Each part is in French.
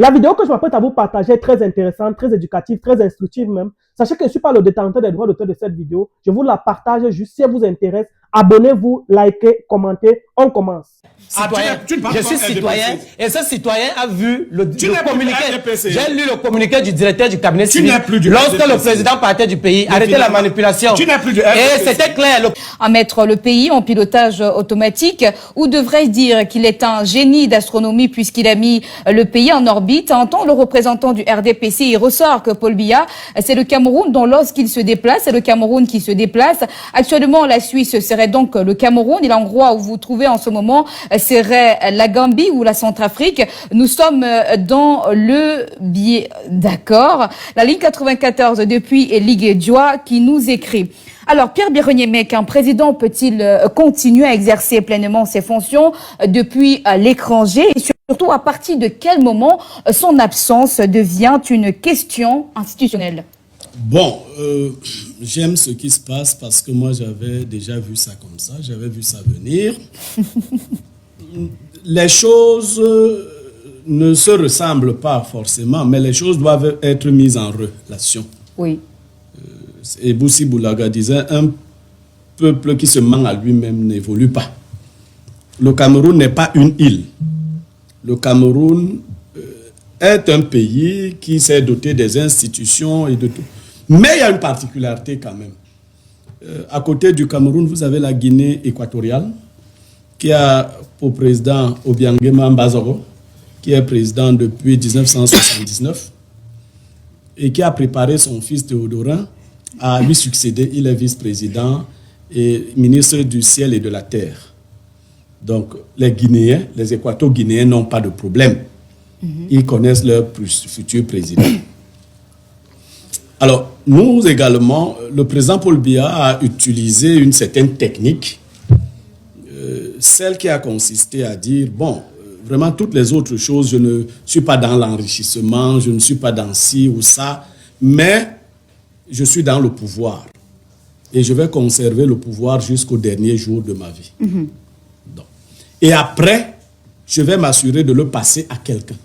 La vidéo que je m'apprête à vous partager est très intéressante, très éducative, très instructive même. Sachez que je ne suis pas le détenteur des droits d'auteur de cette vidéo. Je vous la partage juste si elle vous intéresse. Abonnez-vous, likez, commentez. On commence. Citoyen. Je suis citoyen et ce citoyen a vu le communiqué. J'ai lu le communiqué du directeur du cabinet civil lorsque le président partait du pays. Arrêtez la manipulation. Tu n'es plus du Et c'était clair. À mettre le pays en pilotage automatique, ou devrais-je dire qu'il est un génie d'astronomie puisqu'il a mis le pays en orbite. Entend le représentant du RDPC, il ressort que Paul Biya, c'est le Cameroun dont lorsqu'il se déplace, c'est le Cameroun qui se déplace. Actuellement, la Suisse serait donc le Cameroun et l'endroit où vous vous trouvez en ce moment serait la Gambie ou la Centrafrique. Nous sommes dans le biais d'accord. La ligne 94 depuis Ligue Djoa qui nous écrit. Alors, Pierre Bironier-Mec, un président peut-il continuer à exercer pleinement ses fonctions depuis l'étranger et surtout à partir de quel moment son absence devient une question institutionnelle? Bon, j'aime ce qui se passe parce que moi j'avais déjà vu ça comme ça, j'avais vu ça venir. Les choses ne se ressemblent pas forcément, mais les choses doivent être mises en relation. Oui. Et Boussi Boulaga disait, un peuple qui se ment à lui-même n'évolue pas. Le Cameroun n'est pas une île. Le Cameroun est un pays qui s'est doté des institutions et de tout. Mais il y a une particularité quand même. À côté du Cameroun, vous avez la Guinée équatoriale, qui a pour président Obiangema Mbazoro, qui est président depuis 1979, et qui a préparé son fils Théodorin à lui succéder. Il est vice-président et ministre du ciel et de la terre. Donc, les Guinéens, les Équato-Guinéens n'ont pas de problème. Ils connaissent leur futur président. Alors, nous également, le président Paul Biya a utilisé une certaine technique, celle qui a consisté à dire, bon, vraiment toutes les autres choses, je ne suis pas dans l'enrichissement, je ne suis pas dans ci ou ça, mais je suis dans le pouvoir. Et je vais conserver le pouvoir jusqu'au dernier jour de ma vie. Donc, et après, je vais m'assurer de le passer à quelqu'un.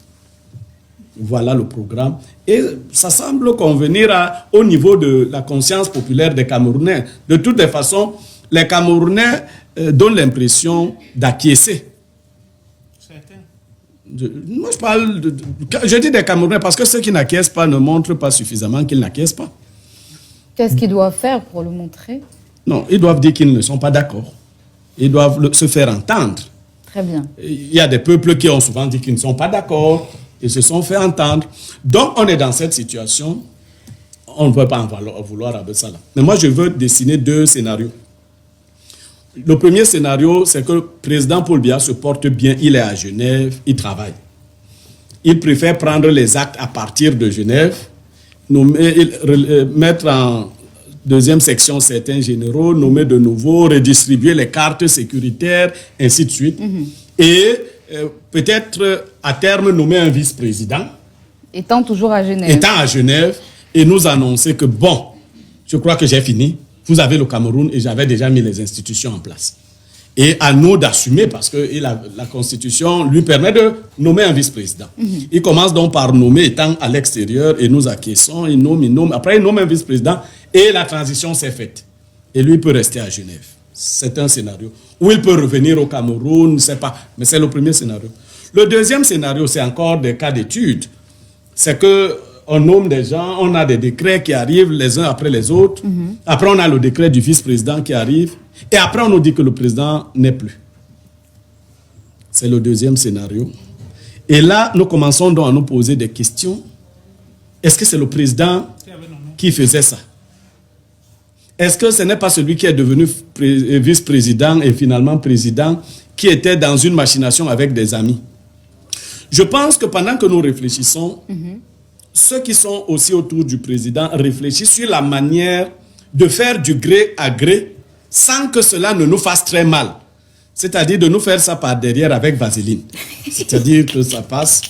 Voilà le programme. Et ça semble convenir au niveau de la conscience populaire des Camerounais. De toutes les façons, les Camerounais donnent l'impression d'acquiescer. Moi, je dis des Camerounais parce que ceux qui n'acquiescent pas ne montrent pas suffisamment qu'ils n'acquiescent pas. Qu'est-ce qu'ils doivent faire pour le montrer? Non, ils doivent dire qu'ils ne sont pas d'accord. Ils doivent se faire entendre. Très bien. Il y a des peuples qui ont souvent dit qu'ils ne sont pas d'accord. Ils se sont fait entendre. Donc, on est dans cette situation. On ne peut pas en vouloir à ça là. Mais moi, je veux dessiner deux scénarios. Le premier scénario, c'est que le président Paul Biya se porte bien. Il est à Genève, il travaille. Il préfère prendre les actes à partir de Genève, mettre en deuxième section certains généraux, nommer de nouveau, redistribuer les cartes sécuritaires, ainsi de suite. Et peut-être à terme nommer un vice-président. Étant toujours à Genève. Étant à Genève et nous annoncer que bon, je crois que j'ai fini. Vous avez le Cameroun et j'avais déjà mis les institutions en place. Et à nous d'assumer parce que la Constitution lui permet de nommer un vice-président. Il commence donc par nommer étant à l'extérieur et nous acquiesçons, il nomme. Après, il nomme un vice-président et la transition s'est faite. Et lui peut rester à Genève. C'est un scénario. Ou il peut revenir au Cameroun, je ne sais pas. Mais c'est le premier scénario. Le deuxième scénario, c'est encore des cas d'étude. C'est qu'on nomme des gens, on a des décrets qui arrivent les uns après les autres. Après, on a le décret du vice-président qui arrive. Et après, on nous dit que le président n'est plus. C'est le deuxième scénario. Et là, nous commençons donc à nous poser des questions. Est-ce que c'est le président qui faisait ça? Est-ce que ce n'est pas celui qui est devenu vice-président et finalement président qui était dans une machination avec des amis? Je pense que pendant que nous réfléchissons, ceux qui sont aussi autour du président réfléchissent sur la manière de faire du gré à gré sans que cela ne nous fasse très mal. C'est-à-dire de nous faire ça par derrière avec vaseline. C'est-à-dire que ça passe.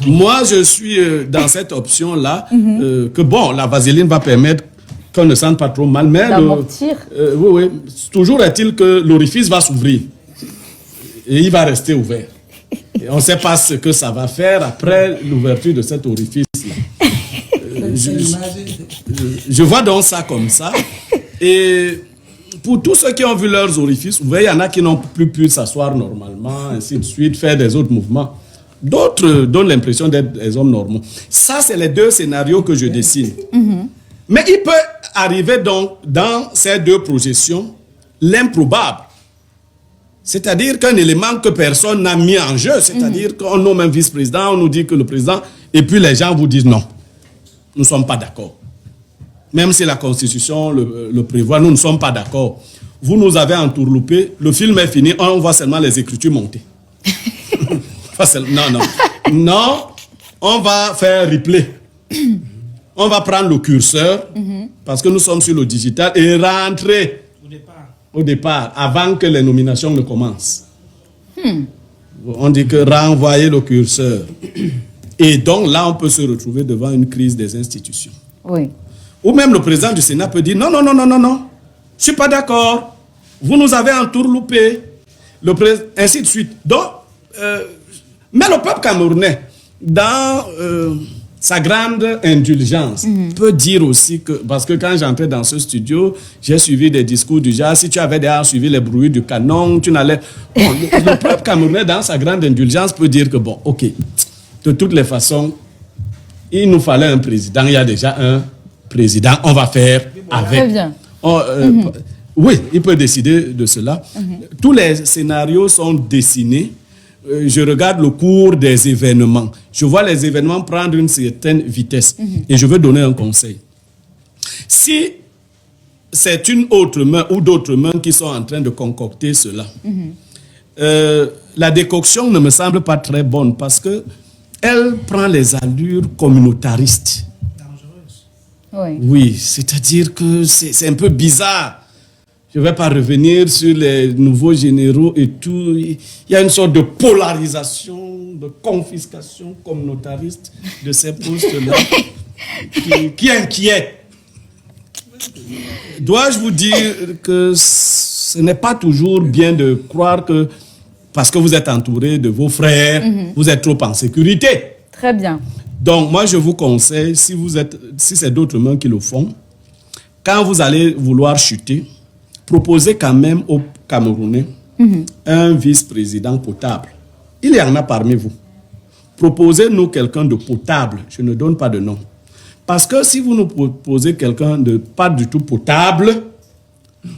Moi, je suis dans cette option-là, que bon, la vaseline va permettre qu'on ne sente pas trop mal, mais oui, toujours est-il que l'orifice va s'ouvrir et il va rester ouvert. Et on ne sait pas ce que ça va faire après l'ouverture de cet orifice-là. Je vois donc ça comme ça. Et pour tous ceux qui ont vu leurs orifices, vous voyez, il y en a qui n'ont plus pu s'asseoir normalement, ainsi de suite, faire des autres mouvements. D'autres donnent l'impression d'être des hommes normaux. Ça, c'est les deux scénarios que je dessine. Mais il peut arriver donc, dans ces deux projections, l'improbable. C'est-à-dire qu'un élément que personne n'a mis en jeu, c'est-à-dire qu'on nomme un vice-président, on nous dit que le président, et puis les gens vous disent non, nous ne sommes pas d'accord. Même si la Constitution le prévoit, nous ne sommes pas d'accord. Vous nous avez entourloupé, le film est fini, on voit seulement les écritures monter. Non, on va faire replay. On va prendre le curseur, parce que nous sommes sur le digital, et rentrer au départ, avant que les nominations ne commencent. On dit que renvoyer le curseur. Et donc là, on peut se retrouver devant une crise des institutions. Oui. Ou même le président du Sénat peut dire non, je ne suis pas d'accord. Vous nous avez entourloupé. Ainsi de suite. Donc, mais le peuple camerounais, dans sa grande indulgence, peut dire aussi que, parce que quand j'entrais dans ce studio, j'ai suivi des discours du genre, si tu avais déjà suivi les bruits du canon, tu n'allais... Bon, le peuple camerounais, dans sa grande indulgence, peut dire que, bon, ok, de toutes les façons, il nous fallait un président, il y a déjà un président, on va faire avec. Très bien. Oui, il peut décider de cela. Tous les scénarios sont dessinés. Je regarde le cours des événements. Je vois les événements prendre une certaine vitesse. Et je veux donner un conseil. Si c'est une autre main ou d'autres mains qui sont en train de concocter cela, la décoction ne me semble pas très bonne parce que elle prend les allures communautaristes. Oui. Oui, c'est-à-dire que c'est un peu bizarre. Je ne vais pas revenir sur les nouveaux généraux et tout. Il y a une sorte de polarisation, de confiscation communautariste de ces postes-là qui inquiète. Dois-je vous dire que ce n'est pas toujours bien de croire que parce que vous êtes entouré de vos frères, vous êtes trop en sécurité. Très bien. Donc, moi, je vous conseille, si c'est d'autres mains qui le font, quand vous allez vouloir chuter, proposez quand même aux Camerounais un vice-président potable. Il y en a parmi vous. Proposez-nous quelqu'un de potable. Je ne donne pas de nom. Parce que si vous nous proposez quelqu'un de pas du tout potable,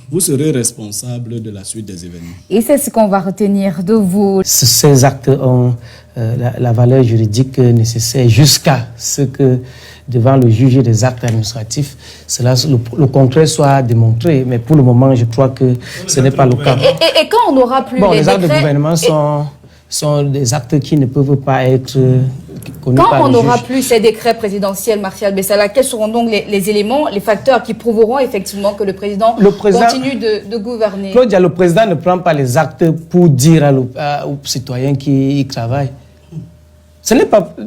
vous serez responsable de la suite des événements. Et c'est ce qu'on va retenir de vous. Ces actes ont la valeur juridique nécessaire jusqu'à ce que, devant le juge des actes administratifs, le contraire soit démontré. Mais pour le moment, je crois que ce n'est pas le cas. Et quand on n'aura plus les actes décrets... de gouvernement sont des actes qui ne peuvent pas être connus par le juge. Quand on n'aura plus ces décrets présidentiels, Martial Bessala, quels seront donc les éléments, les facteurs qui prouveront effectivement que le président continue de gouverner? Claudia, le président ne prend pas les actes pour dire aux citoyens qui y travaillent.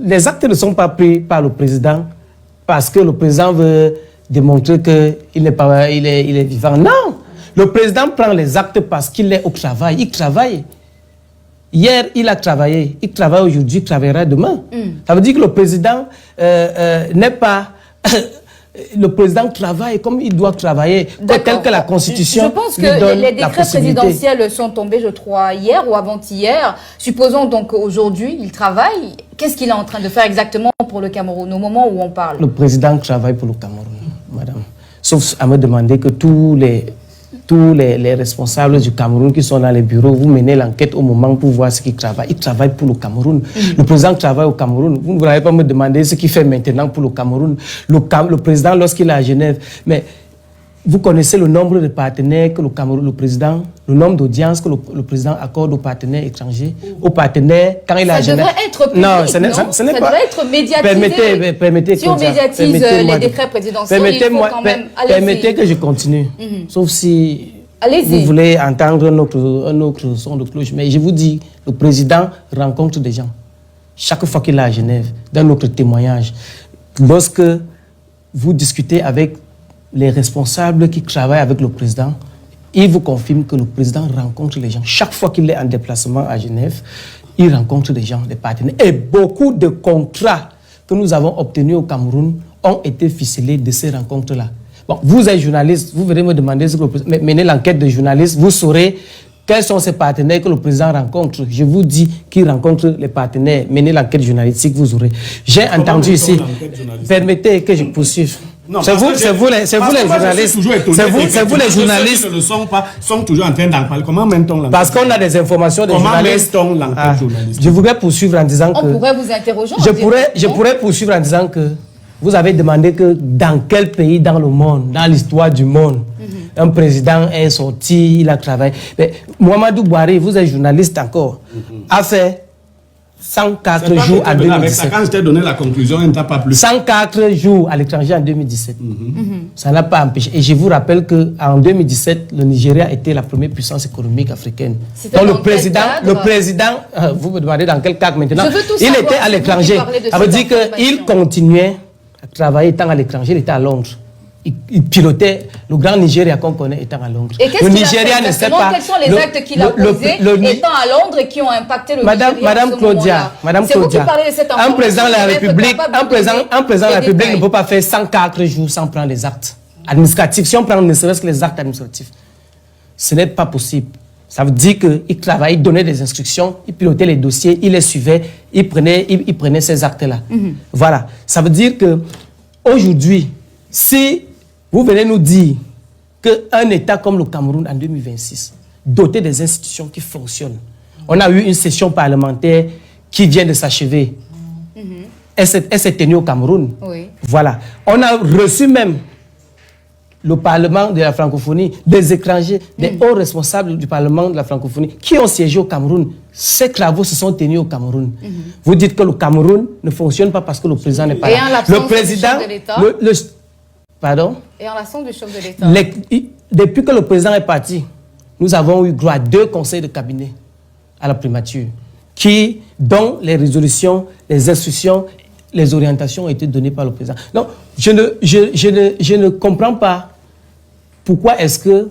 Les actes ne sont pas pris par le président parce que le président veut démontrer qu'il est vivant. Non! Le président prend les actes parce qu'il est au travail. Il travaille. Hier, il a travaillé. Il travaille aujourd'hui, il travaillera demain. Ça veut dire que le président n'est pas... le président travaille comme il doit travailler, tel que la Constitution. Je pense que les décrets présidentiels sont tombés, je crois, hier ou avant-hier. Supposons donc qu'aujourd'hui, il travaille. Qu'est-ce qu'il est en train de faire exactement pour le Cameroun, au moment où on parle? Le président travaille pour le Cameroun, madame. Sauf à me demander que tous les responsables du Cameroun qui sont dans les bureaux, vous menez l'enquête au moment pour voir ce qu'ils travaillent. Ils travaillent pour le Cameroun. Le président travaille au Cameroun. Vous ne voulez pas me demander ce qu'il fait maintenant pour le Cameroun. Le président, lorsqu'il est à Genève, mais vous connaissez le nombre de partenaires que le président, le nombre d'audiences que le président accorde aux partenaires étrangers, aux partenaires quand il est à Genève. Ça devrait être public, non, ça devrait être médiatisé. Permettez, si on médiatise les décrets présidentiels, il faut quand même... Permettez que je continue. Sauf si vous voulez entendre un autre son de cloche. Mais je vous dis, le président rencontre des gens. Chaque fois qu'il est à Genève, dans notre témoignage, lorsque vous discutez avec les responsables qui travaillent avec le président, ils vous confirment que le président rencontre les gens. Chaque fois qu'il est en déplacement à Genève, il rencontre des gens, des partenaires. Et beaucoup de contrats que nous avons obtenus au Cameroun ont été ficelés de ces rencontres-là. Bon, vous êtes journaliste, vous venez me demander ce que menez l'enquête de journaliste, vous saurez quels sont ces partenaires que le président rencontre. Je vous dis qu'il rencontre les partenaires. Menez l'enquête journalistique, vous aurez. J'ai entendu ici. Permettez que je poursuive. C'est vous les journalistes. C'est vous les journalistes. Ceux qui ne le sont pas sont toujours en train d'en parler. Comment mène-t-on l'enquête? Parce qu'on a des informations des journalistes. Comment mène-t-on l'enquête journalistique? Je voudrais poursuivre en disant que... On pourrait vous interroger. Je pourrais poursuivre en disant que vous avez demandé que dans quel pays dans le monde, dans l'histoire du monde, un président est sorti, il a travaillé. Mais Mouhamadou Bouhari, vous êtes journaliste encore, a fait 104 jours en 2017. Quand je t'ai donné la conclusion, il ne t'a pas plu. 104 jours à l'étranger en 2017. Ça n'a pas empêché. Et je vous rappelle qu'en 2017, le Nigeria était la première puissance économique africaine. Donc le président, vous me demandez dans quel cadre maintenant, il était à l'étranger. Ça veut dire qu'il continuait à travailler étant à l'étranger, il était à Londres. Il pilotait le grand Nigeria qu'on connaît étant à Londres. Et qu'est-ce Nigeria ne sait pas. Quels sont les actes qu'il a posés étant à Londres et qui ont impacté le Nigeria? Madame Claudia, un président de la République, ne peut pas faire 104 jours sans prendre les actes administratifs. Si on prend ne serait-ce que les actes administratifs, ce n'est pas possible. Ça veut dire qu'il travaillait, il donnait des instructions, il pilotait les dossiers, il les suivait, il prenait ces actes-là. Voilà. Ça veut dire que aujourd'hui, si vous venez nous dire qu'un État comme le Cameroun en 2026, doté des institutions qui fonctionnent, on a eu une session parlementaire qui vient de s'achever. Elle s'est tenue au Cameroun. Oui. Voilà. On a reçu même le Parlement de la francophonie, des étrangers, des hauts responsables du Parlement de la francophonie qui ont siégé au Cameroun. Ces travaux se sont tenus au Cameroun. Vous dites que le Cameroun ne fonctionne pas parce que le président n'est pas là. Le président... Pardon? Et en l'absence du chef de l'État. Depuis que le président est parti, nous avons eu droit à 2 conseils de cabinet à la primature, dont les résolutions, les instructions, les orientations ont été données par le président. Donc, je ne comprends pas pourquoi est-ce que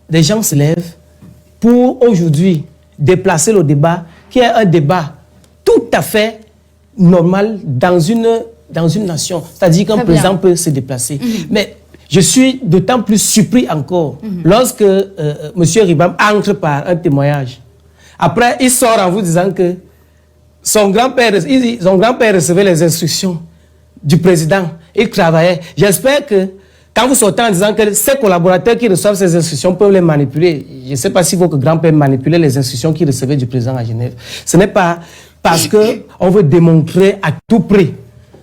des gens se lèvent pour aujourd'hui déplacer le débat, qui est un débat tout à fait normal dans une nation. C'est-à-dire qu'un président peut se déplacer. Mais je suis d'autant plus surpris encore lorsque M. Ribam entre par un témoignage. Après, il sort en vous disant que son grand-père recevait les instructions du président. Il travaillait. J'espère que quand vous sortez en disant que ces collaborateurs qui reçoivent ces instructions peuvent les manipuler, je ne sais pas si votre grand-père manipulait les instructions qu'il recevait du président à Genève. Ce n'est pas parce qu'on veut démontrer à tout prix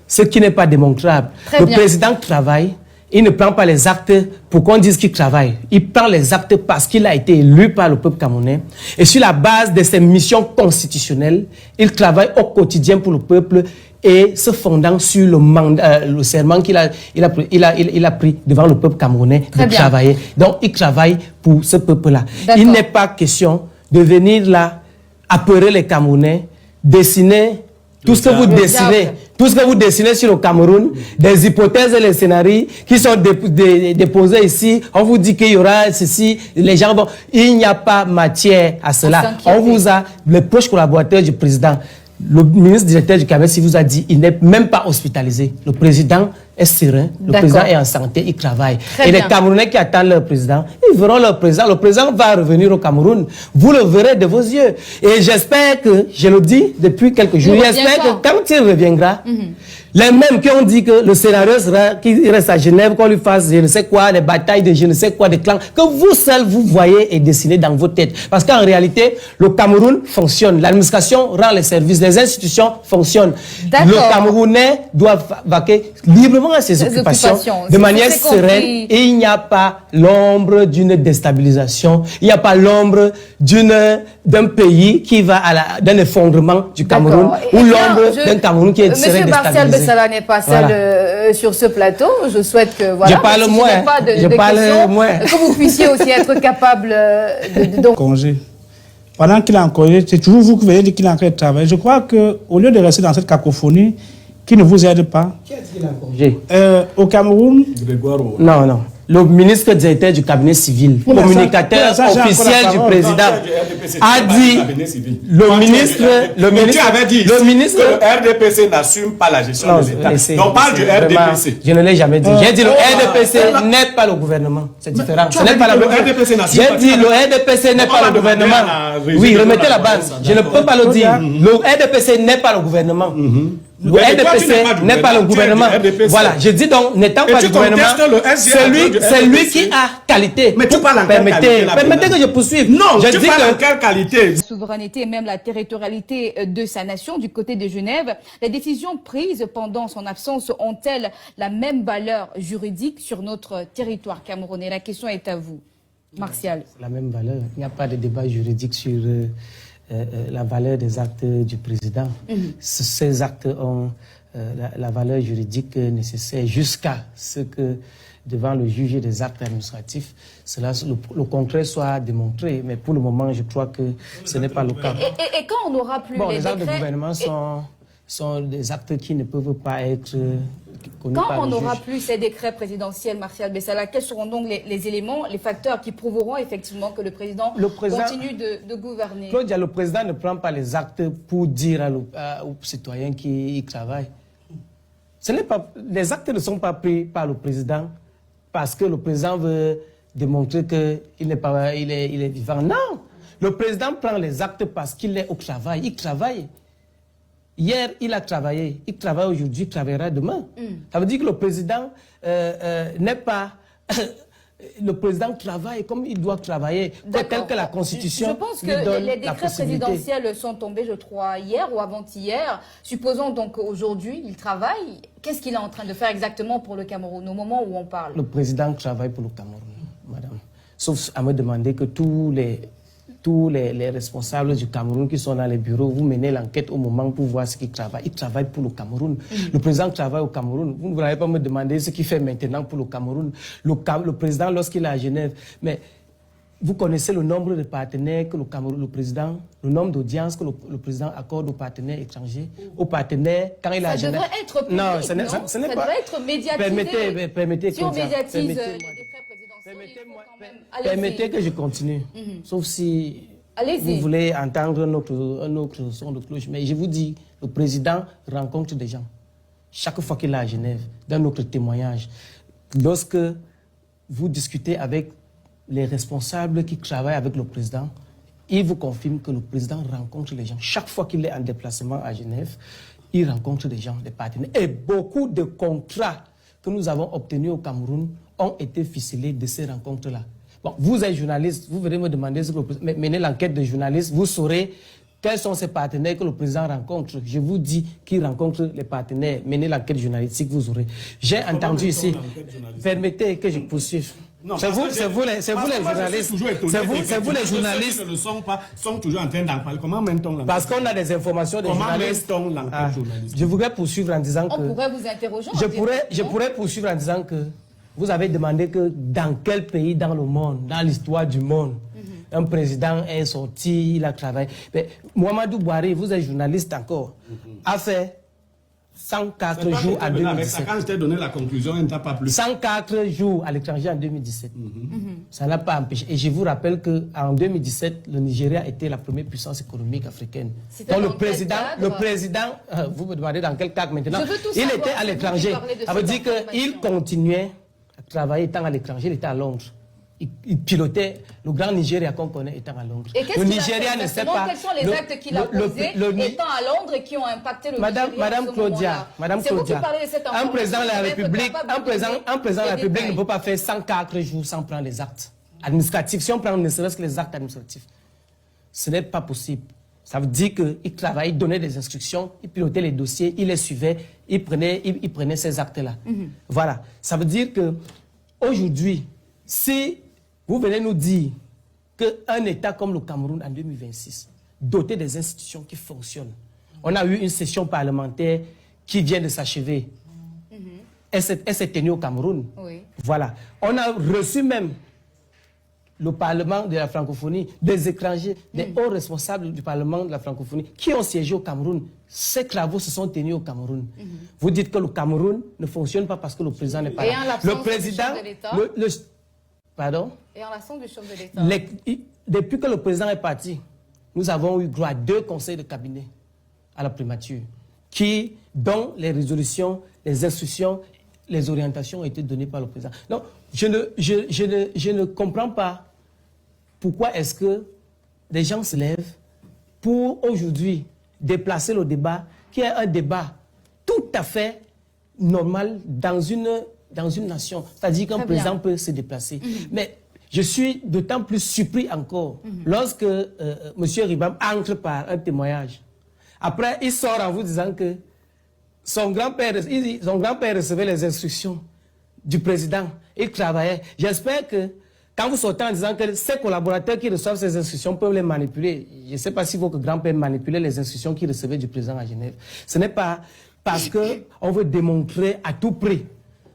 ce qui n'est pas démontrable. Le président travaille, il ne prend pas les actes pour qu'on dise qu'il travaille. Il prend les actes parce qu'il a été élu par le peuple camerounais. Et sur la base de ses missions constitutionnelles, il travaille au quotidien pour le peuple et se fondant sur le serment qu'il a pris devant le peuple camerounais de travailler. Donc, il travaille pour ce peuple-là. Il n'est pas question de venir là, apeurer les Camerounais, dessiner tout ce que vous dessinez sur le Cameroun, des hypothèses et les scénarios qui sont déposés ici. On vous dit qu'il y aura ceci, les gens vont... Il n'y a pas matière à cela. On vous a, les proches collaborateurs du président, le ministre directeur du cabinet, il vous a dit, il n'est même pas hospitalisé. Le président est serein, le président est en santé, il travaille. Et les Camerounais qui attendent leur président, ils verront leur président. Le président va revenir au Cameroun. Vous le verrez de vos yeux. Et j'espère que, je le dis depuis quelques jours, j'espère que quand il reviendra, les mêmes qui ont dit que le scénario sera qu'il reste à Genève, qu'on lui fasse je ne sais quoi, des batailles de je ne sais quoi, des clans, que vous seuls vous voyez et dessinez dans vos têtes. Parce qu'en réalité, le Cameroun fonctionne. L'administration rend les services, les institutions fonctionnent. Le Camerounais doit vaquer librement à ses occupations de manière sereine et il n'y a pas l'ombre d'une déstabilisation, il n'y a pas l'ombre d'un pays qui va à d'un effondrement du Cameroun ou l'ombre d'un Cameroun qui serait déstabilisé. Cela n'est pas seul sur ce plateau. Je souhaite que voilà, je parle moins. Que vous puissiez aussi être capable de congé. Pendant qu'il est en congé, c'est toujours vous qui venez dire qu'il est en train de travailler. Je crois qu'au lieu de rester dans cette cacophonie qui ne vous aide pas, qui a dit qu'il est en congé au Cameroun, non. le ministre directeur du cabinet civil, communicateur officiel du président, a dit, le ministre, le RDPC n'assume pas la gestion de l'État. On parle du RDPC. Je ne l'ai jamais dit. J'ai dit le RDPC n'est pas le gouvernement. C'est différent. Ce n'est pas le RDPC. J'ai dit le RDPC n'est pas le gouvernement. Oui, remettez la base. Je ne peux pas le dire. Le RDPC n'est pas le gouvernement. Le RDPC n'est pas le gouvernement. Voilà, je dis donc, n'étant pas le gouvernement, c'est lui qui a qualité. Mais tu parles en quelle qualité? Permettez que je poursuive. Non, je dis en quelle qualité? La souveraineté et même la territorialité de sa nation du côté de Genève, les décisions prises pendant son absence ont-elles la même valeur juridique sur notre territoire camerounais? La question est à vous. Martial. La même valeur. Il n'y a pas de débat juridique sur la valeur des actes du président. Ces actes ont la valeur juridique nécessaire jusqu'à ce que, devant le juge des actes administratifs, le contraire soit démontré. Mais pour le moment, je crois que ce n'est pas le cas. Et quand on n'aura plus les actes de gouvernement sont des actes qui ne peuvent pas être connus par le juge. Quand on n'aura plus ces décrets présidentiels, Martial Bessala, quels seront donc les éléments, les facteurs qui prouveront effectivement que le président continue de gouverner? Claudia, le président ne prend pas les actes pour dire aux citoyens qui y travaillent. Les actes ne sont pas pris par le président parce que le président veut démontrer qu'il est vivant. Non! Le président prend les actes parce qu'il est au travail. Il travaille. Hier, il a travaillé. Il travaille aujourd'hui, il travaillera demain. Ça veut dire que le président n'est pas... le président travaille comme il doit travailler, tel que la Constitution. Je pense que les décrets présidentiels sont tombés, je crois, hier ou avant-hier. Supposons donc qu'aujourd'hui, il travaille. Qu'est-ce qu'il est en train de faire exactement pour le Cameroun au moment où on parle? Le président travaille pour le Cameroun, madame. Sauf à me demander que tous les responsables du Cameroun qui sont dans les bureaux, vous menez l'enquête au moment pour voir ce qu'ils travaillent. Ils travaillent pour le Cameroun. Le président travaille au Cameroun. Vous n'allez pas me demander ce qu'il fait maintenant pour le Cameroun. Le président, lorsqu'il est à Genève, mais vous connaissez le nombre de partenaires que le président, le nombre d'audiences que le président accorde aux partenaires étrangers, aux partenaires quand il est à Genève. Ça devrait être public, non, ce n'est pas. Devrait être médiatisé. Permettez si on médiatise les décrets présidentiels, permettez que je continue. Sauf si vous voulez entendre un autre son de cloche. Mais je vous dis, le président rencontre des gens. Chaque fois qu'il est à Genève, dans notre témoignage, lorsque vous discutez avec les responsables qui travaillent avec le président, ils vous confirment que le président rencontre les gens. Chaque fois qu'il est en déplacement à Genève, il rencontre des gens, des partenaires. Et beaucoup de contrats que nous avons obtenus au Cameroun ont été ficelés de ces rencontres-là. Bon, vous êtes journaliste, vous venez me demander ce que menez l'enquête de journaliste, vous saurez quels sont ces partenaires que le président rencontre. Je vous dis qu'il rencontre les partenaires. Menez l'enquête journalistique, vous aurez. J'ai entendu ici. Permettez que je poursuive. C'est vous les journalistes. C'est vous les journalistes. Sont toujours en train d'en parler. Comment mène-t-on l'enquête? Parce qu'on a des informations des journalistes. Comment mène-t-on l'enquête journalistique? Je voudrais poursuivre en disant que... On pourrait vous interroger. Je pourrais poursuivre en disant que vous avez demandé que dans quel pays dans le monde, dans l'histoire du monde, un président est sorti, il a travaillé. Mais Mouamadou Bouhari, vous êtes journaliste encore, a fait 104 jours en 2017. Quand je t'ai donné la conclusion, il ne t'a pas plu. 104 jours à l'étranger en 2017. Ça n'a pas empêché. Et je vous rappelle qu'en 2017, le Nigeria était la première puissance économique africaine. Donc le président, vous me demandez dans quel cadre maintenant, il était à l'étranger. Ça veut dire qu'il continuait à travailler étant à l'étranger, il était à Londres. Il pilotait le grand Nigeria qu'on connaît étant à Londres. Et qu'est-ce qu'il a fait exactement? Quels sont les actes qu'il a posés étant à Londres et qui ont impacté le Nigeria? Madame Claudia, un président de la République, ne peut pas faire 104 jours sans prendre les actes administratifs. Si on prend ne serait-ce que les actes administratifs, ce n'est pas possible. Ça veut dire qu'il travaillait, il donnait des instructions, il pilotait les dossiers, il les suivait, il prenait ces actes-là. Voilà. Ça veut dire qu'aujourd'hui, si vous venez nous dire qu'un État comme le Cameroun en 2026, doté des institutions qui fonctionnent, on a eu une session parlementaire qui vient de s'achever. Elle s'est tenue au Cameroun. Oui. Voilà. On a reçu même le Parlement de la francophonie, des étrangers, des hauts responsables du Parlement de la francophonie qui ont siégé au Cameroun. Ces travaux se sont tenus au Cameroun. Vous dites que le Cameroun ne fonctionne pas parce que le président n'est pas là. Le président... Pardon? Et en l'absence du chef de l'État. Depuis que le président est parti, nous avons eu droit à 2 conseils de cabinet à la primature, dont les résolutions, les instructions, les orientations ont été données par le président. Donc, je ne comprends pas pourquoi est-ce que des gens se lèvent pour aujourd'hui déplacer le débat, qui est un débat tout à fait normal dans une nation. C'est-à-dire qu'un président peut se déplacer. Mais je suis d'autant plus surpris encore lorsque M. Ribam entre par un témoignage. Après, il sort en vous disant que son grand-père recevait les instructions du président. Il travaillait. J'espère que quand vous sortez en disant que ces collaborateurs qui reçoivent ces instructions peuvent les manipuler, je ne sais pas si votre grand-père manipulait les instructions qu'il recevait du président à Genève. Ce n'est pas parce qu'on veut démontrer à tout prix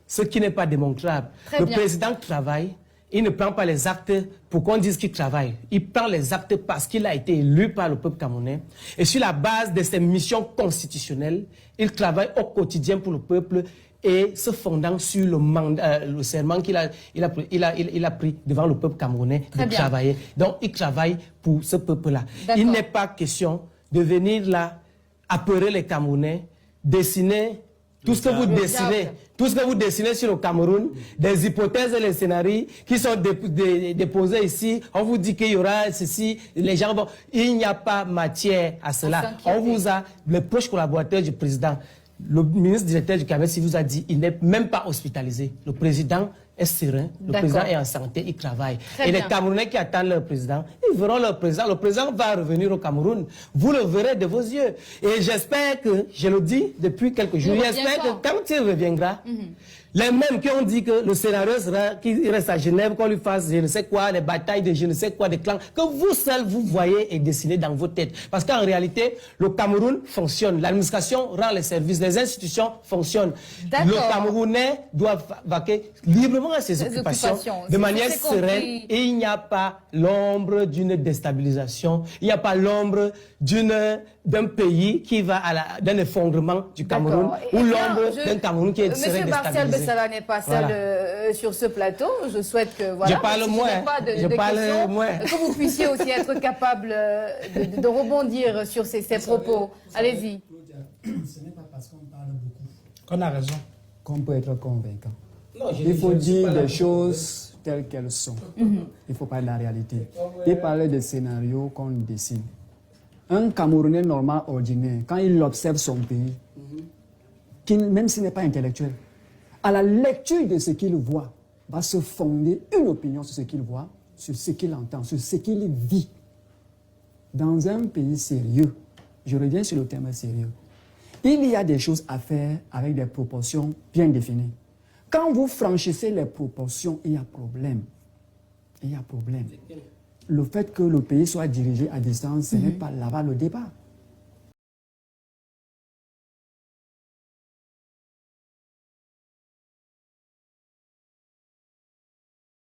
ce qui n'est pas démontrable. Le président travaille. Il ne prend pas les actes pour qu'on dise qu'il travaille. Il prend les actes parce qu'il a été élu par le peuple camerounais. Et sur la base de ses missions constitutionnelles, il travaille au quotidien pour le peuple et se fondant sur le serment qu'il a pris devant le peuple camerounais de travailler. Donc, il travaille pour ce peuple-là. Il n'est pas question de venir là, apeurer les Camerounais, dessiner tout ce que vous dessinez sur le Cameroun, des hypothèses et les scénarios qui sont déposés ici, on vous dit qu'il y aura ceci, les gens vont... Il n'y a pas matière à cela. On vous a, les proches collaborateurs du président, le ministre directeur du cabinet, vous a dit, il n'est même pas hospitalisé. Le président est serein, le président est en santé, il travaille. Les Camerounais qui attendent leur président, ils verront leur président. Le président va revenir au Cameroun. Vous le verrez de vos yeux. Et j'espère que, je le dis depuis quelques jours, j'espère que quand il reviendra, les mêmes qui ont dit que le scénario sera qu'il reste à Genève, qu'on lui fasse je ne sais quoi, les batailles de je ne sais quoi, des clans, que vous seuls vous voyez et dessinez dans vos têtes. Parce qu'en réalité, le Cameroun fonctionne. L'administration rend les services, les institutions fonctionnent. Le Camerounais doit vaquer librement à ses occupations de manière sereine et il n'y a pas l'ombre d'une déstabilisation, il n'y a pas l'ombre d'un pays qui va d'un effondrement du Cameroun ou l'ombre d'un Cameroun qui serait déstabilisé. Bessala n'est pas seul sur ce plateau. Je souhaite que je parle moins. Que vous puissiez aussi être capable de rebondir sur ces propos. Allez-y. Ce n'est pas parce qu'on parle beaucoup qu'on a raison, qu'on peut être convaincant. Il faut dire des choses telles qu'elles sont. Il ne faut parler de la réalité. Et parler des scénarios qu'on dessine. Un Camerounais normal, ordinaire, quand il observe son pays, même s'il n'est pas intellectuel, à la lecture de ce qu'il voit, va se fonder une opinion sur ce qu'il voit, sur ce qu'il entend, sur ce qu'il vit. Dans un pays sérieux, je reviens sur le terme sérieux, il y a des choses à faire avec des proportions bien définies. Quand vous franchissez les proportions, il y a problème. Il y a problème. Le fait que le pays soit dirigé à distance, ce n'est pas là-bas le débat.